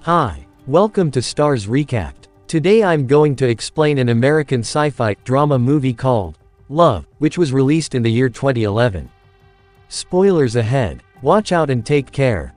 Hi, welcome to Starz Recapped. Today I'm going to explain an American sci-fi drama movie called Love, which was released in the year 2011. Spoilers ahead. Watch out and take care.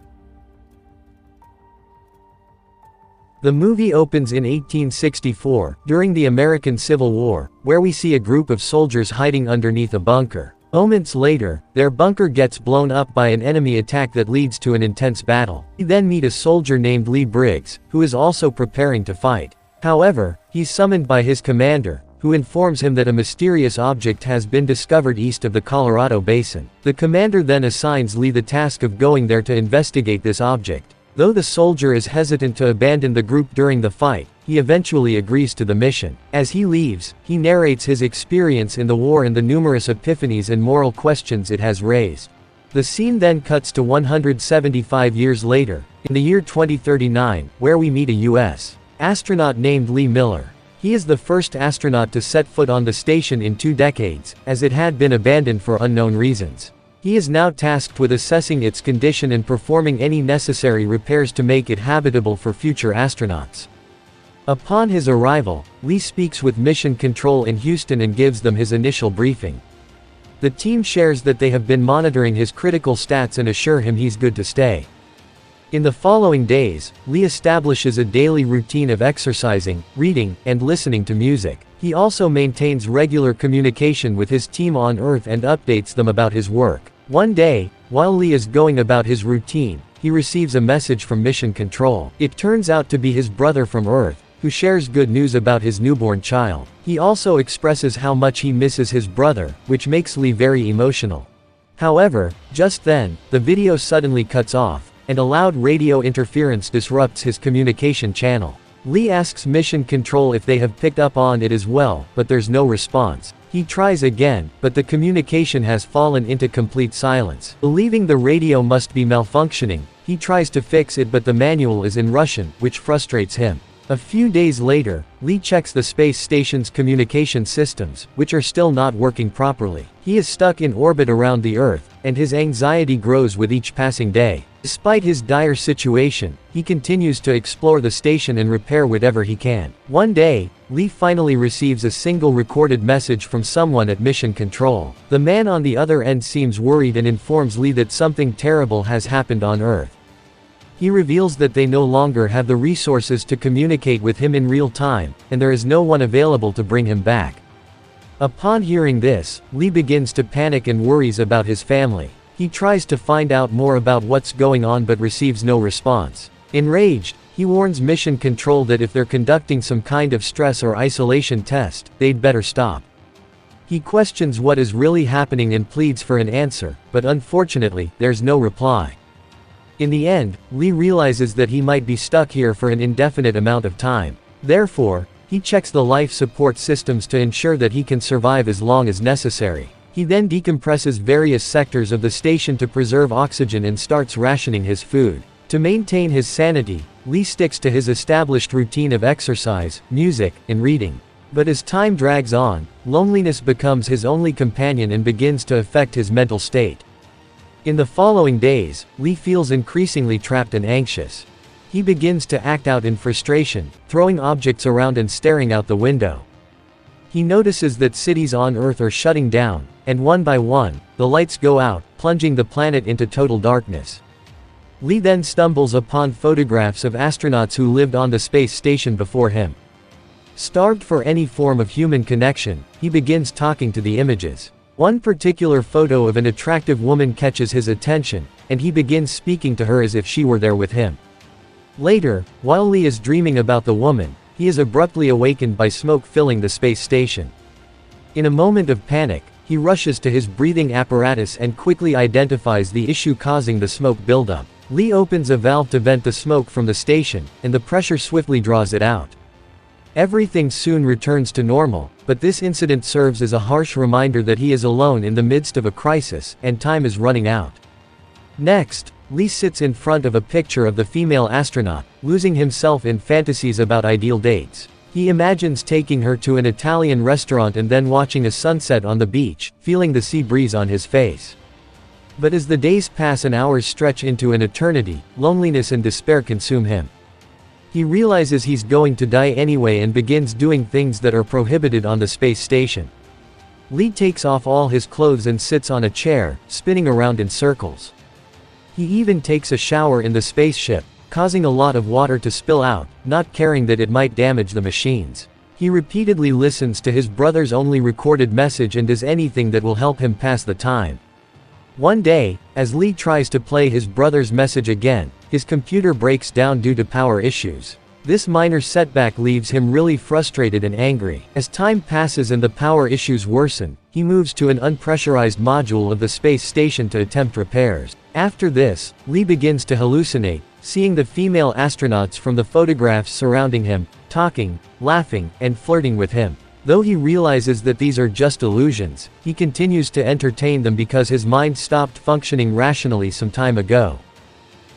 The movie opens in 1864, during the American Civil War, where we see a group of soldiers hiding underneath a bunker. Moments later, their bunker gets blown up by an enemy attack that leads to an intense battle. We then meet a soldier named Lee Briggs, who is also preparing to fight. However, he's summoned by his commander, who informs him that a mysterious object has been discovered east of the Colorado Basin. The commander then assigns Lee the task of going there to investigate this object. Though the soldier is hesitant to abandon the group during the fight, he eventually agrees to the mission. As he leaves, he narrates his experience in the war and the numerous epiphanies and moral questions it has raised. The scene then cuts to 175 years later, in the year 2039, where we meet a U.S. astronaut named Lee Miller. He is the first astronaut to set foot on the station in 2 decades, as it had been abandoned for unknown reasons. He is now tasked with assessing its condition and performing any necessary repairs to make it habitable for future astronauts. Upon his arrival, Lee speaks with Mission Control in Houston and gives them his initial briefing. The team shares that they have been monitoring his critical stats and assure him he's good to stay. In the following days, Lee establishes a daily routine of exercising, reading, and listening to music. He also maintains regular communication with his team on Earth and updates them about his work. One day, while Lee is going about his routine, he receives a message from Mission Control. It turns out to be his brother from Earth, who shares good news about his newborn child. He also expresses how much he misses his brother, which makes Lee very emotional. However, just then, the video suddenly cuts off, and a loud radio interference disrupts his communication channel. Lee asks Mission Control if they have picked up on it as well, but there's no response. He tries again, but the communication has fallen into complete silence. Believing the radio must be malfunctioning, he tries to fix it, but the manual is in Russian, which frustrates him. A few days later, Lee checks the space station's communication systems, which are still not working properly. He is stuck in orbit around the Earth, and his anxiety grows with each passing day. Despite his dire situation, he continues to explore the station and repair whatever he can. One day, Lee finally receives a single recorded message from someone at Mission Control. The man on the other end seems worried and informs Lee that something terrible has happened on Earth. He reveals that they no longer have the resources to communicate with him in real time, and there is no one available to bring him back. Upon hearing this, Lee begins to panic and worries about his family. He tries to find out more about what's going on but receives no response. Enraged, he warns Mission Control that if they're conducting some kind of stress or isolation test, they'd better stop. He questions what is really happening and pleads for an answer, but unfortunately, there's no reply. In the end, Lee realizes that he might be stuck here for an indefinite amount of time. Therefore, he checks the life support systems to ensure that he can survive as long as necessary. He then decompresses various sectors of the station to preserve oxygen and starts rationing his food. To maintain his sanity, Lee sticks to his established routine of exercise, music, and reading. But as time drags on, loneliness becomes his only companion and begins to affect his mental state. In the following days, Lee feels increasingly trapped and anxious. He begins to act out in frustration, throwing objects around and staring out the window. He notices that cities on Earth are shutting down, and one by one, the lights go out, plunging the planet into total darkness. Lee then stumbles upon photographs of astronauts who lived on the space station before him. Starved for any form of human connection, he begins talking to the images. One particular photo of an attractive woman catches his attention, and he begins speaking to her as if she were there with him. Later, while Lee is dreaming about the woman, he is abruptly awakened by smoke filling the space station. In a moment of panic, he rushes to his breathing apparatus and quickly identifies the issue causing the smoke buildup. Lee opens a valve to vent the smoke from the station, and the pressure swiftly draws it out. Everything soon returns to normal, but this incident serves as a harsh reminder that he is alone in the midst of a crisis, and time is running out. Next, Lee sits in front of a picture of the female astronaut, losing himself in fantasies about ideal dates. He imagines taking her to an Italian restaurant and then watching a sunset on the beach, feeling the sea breeze on his face. But as the days pass and hours stretch into an eternity, loneliness and despair consume him. He realizes he's going to die anyway and begins doing things that are prohibited on the space station. Lee takes off all his clothes and sits on a chair, spinning around in circles. He even takes a shower in the spaceship, causing a lot of water to spill out, not caring that it might damage the machines. He repeatedly listens to his brother's only recorded message and does anything that will help him pass the time. One day, as Lee tries to play his brother's message again, his computer breaks down due to power issues. This minor setback leaves him really frustrated and angry. As time passes and the power issues worsen, he moves to an unpressurized module of the space station to attempt repairs. After this, Lee begins to hallucinate, seeing the female astronauts from the photographs surrounding him, talking, laughing, and flirting with him. Though he realizes that these are just illusions, he continues to entertain them because his mind stopped functioning rationally some time ago.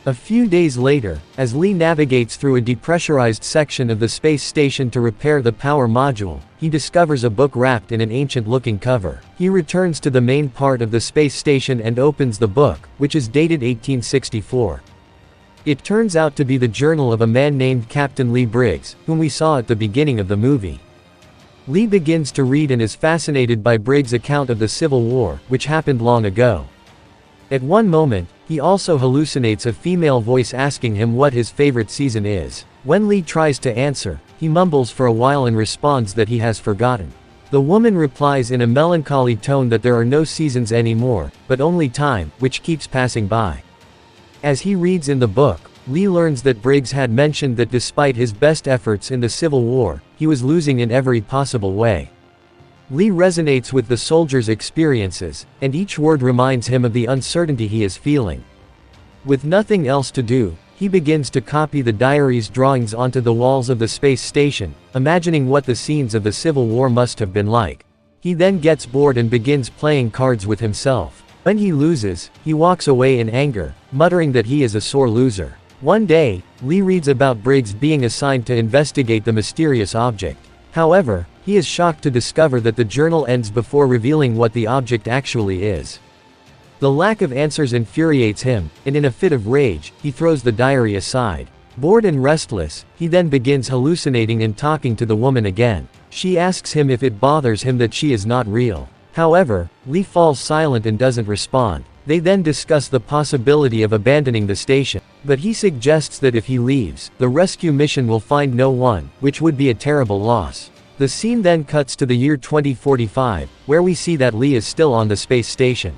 A few days later, as Lee navigates through a depressurized section of the space station to repair the power module, he discovers a book wrapped in an ancient-looking cover. He returns to the main part of the space station and opens the book, which is dated 1864. It turns out to be the journal of a man named Captain Lee Briggs, whom we saw at the beginning of the movie. Lee begins to read and is fascinated by Briggs' account of the Civil War, which happened long ago. At one moment, he also hallucinates a female voice asking him what his favorite season is. When Lee tries to answer, he mumbles for a while and responds that he has forgotten. The woman replies in a melancholy tone that there are no seasons anymore, but only time, which keeps passing by. As he reads in the book, Lee learns that Briggs had mentioned that despite his best efforts in the Civil War, he was losing in every possible way. Lee resonates with the soldiers' experiences, and each word reminds him of the uncertainty he is feeling. With nothing else to do, he begins to copy the diary's drawings onto the walls of the space station, imagining what the scenes of the Civil War must have been like. He then gets bored and begins playing cards with himself. When he loses, he walks away in anger, muttering that he is a sore loser. One day, Lee reads about Briggs being assigned to investigate the mysterious object. However, he is shocked to discover that the journal ends before revealing what the object actually is. The lack of answers infuriates him, and in a fit of rage, he throws the diary aside. Bored and restless, he then begins hallucinating and talking to the woman again. She asks him if it bothers him that she is not real. However, Lee falls silent and doesn't respond. They then discuss the possibility of abandoning the station. But he suggests that if he leaves, the rescue mission will find no one, which would be a terrible loss. The scene then cuts to the year 2045, where we see that Lee is still on the space station.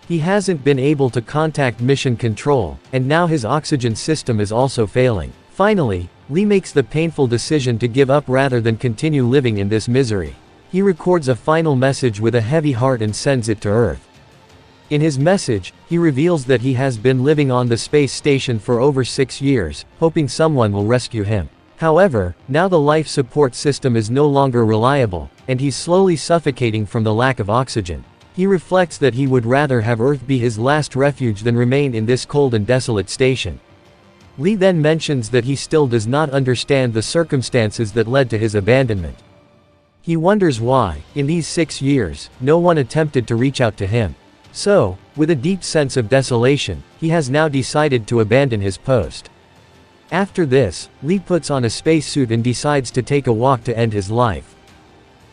He hasn't been able to contact mission control, and now his oxygen system is also failing. Finally, Lee makes the painful decision to give up rather than continue living in this misery. He records a final message with a heavy heart and sends it to Earth. In his message, he reveals that he has been living on the space station for over 6 years, hoping someone will rescue him. However, now the life support system is no longer reliable, and he's slowly suffocating from the lack of oxygen. He reflects that he would rather have Earth be his last refuge than remain in this cold and desolate station. Lee then mentions that he still does not understand the circumstances that led to his abandonment. He wonders why, in these 6 years, no one attempted to reach out to him. So, with a deep sense of desolation, he has now decided to abandon his post. After this, Lee puts on a spacesuit and decides to take a walk to end his life.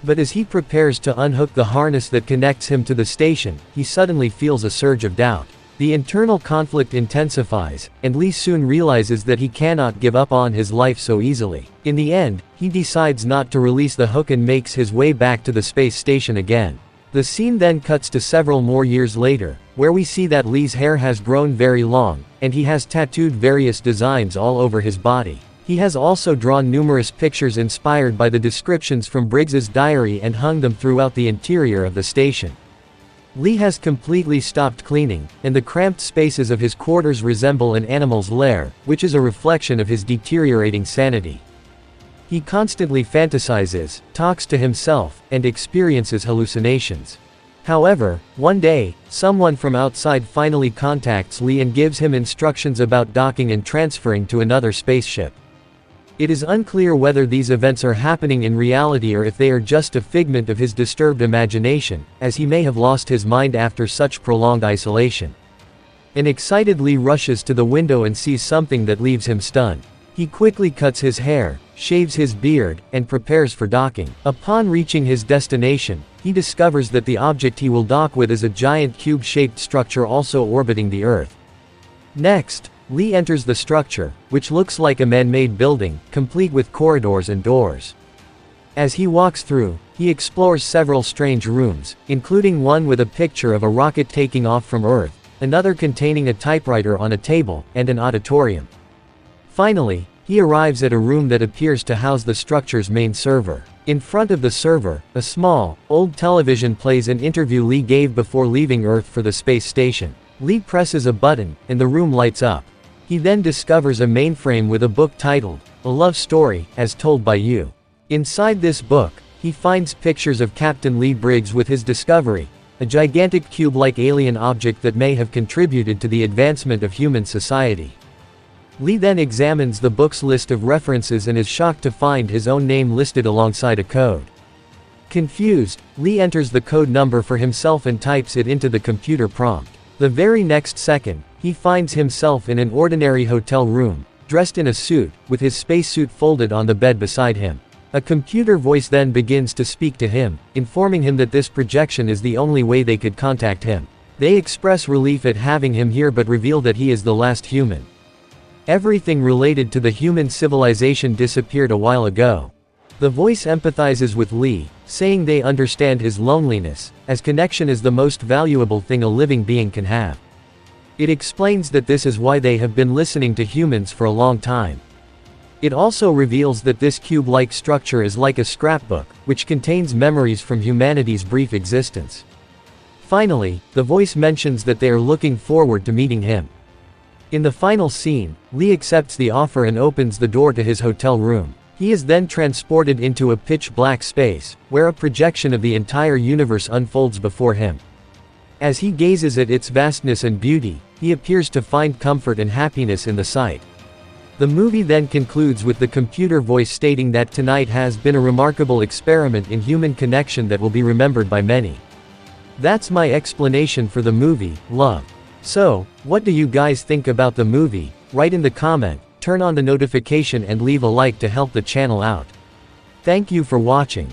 But as he prepares to unhook the harness that connects him to the station, he suddenly feels a surge of doubt. The internal conflict intensifies, and Lee soon realizes that he cannot give up on his life so easily. In the end, he decides not to release the hook and makes his way back to the space station again. The scene then cuts to several more years later, where we see that Lee's hair has grown very long, and he has tattooed various designs all over his body. He has also drawn numerous pictures inspired by the descriptions from Briggs's diary and hung them throughout the interior of the station. Lee has completely stopped cleaning, and the cramped spaces of his quarters resemble an animal's lair, which is a reflection of his deteriorating sanity. He constantly fantasizes, talks to himself, and experiences hallucinations. However, one day, someone from outside finally contacts Lee and gives him instructions about docking and transferring to another spaceship. It is unclear whether these events are happening in reality or if they are just a figment of his disturbed imagination, as he may have lost his mind after such prolonged isolation. An excited Lee rushes to the window and sees something that leaves him stunned. He quickly cuts his hair, shaves his beard, and prepares for docking. Upon reaching his destination, he discovers that the object he will dock with is a giant cube-shaped structure also orbiting the Earth. Next, Lee enters the structure, which looks like a man-made building, complete with corridors and doors. As he walks through, he explores several strange rooms, including one with a picture of a rocket taking off from Earth, another containing a typewriter on a table, and an auditorium. Finally, he arrives at a room that appears to house the structure's main server. In front of the server, a small, old television plays an interview Lee gave before leaving Earth for the space station. Lee presses a button, and the room lights up. He then discovers a mainframe with a book titled, A Love Story, as Told by You. Inside this book, he finds pictures of Captain Lee Briggs with his discovery, a gigantic cube-like alien object that may have contributed to the advancement of human society. Lee then examines the book's list of references and is shocked to find his own name listed alongside a code. Confused, Lee enters the code number for himself and types it into the computer prompt. The very next second, he finds himself in an ordinary hotel room, dressed in a suit, with his spacesuit folded on the bed beside him. A computer voice then begins to speak to him, informing him that this projection is the only way they could contact him. They express relief at having him here but reveal that he is the last human. Everything related to the human civilization disappeared a while ago. The voice empathizes with Lee, saying they understand his loneliness, as connection is the most valuable thing a living being can have. It explains that this is why they have been listening to humans for a long time. It also reveals that this cube-like structure is like a scrapbook, which contains memories from humanity's brief existence. Finally, the voice mentions that they are looking forward to meeting him. In the final scene, Lee accepts the offer and opens the door to his hotel room. He is then transported into a pitch-black space, where a projection of the entire universe unfolds before him. As he gazes at its vastness and beauty, he appears to find comfort and happiness in the sight. The movie then concludes with the computer voice stating that tonight has been a remarkable experiment in human connection that will be remembered by many. That's my explanation for the movie, Love. So, what do you guys think about the movie? Write in the comment, turn on the notification and leave a like to help the channel out. Thank you for watching.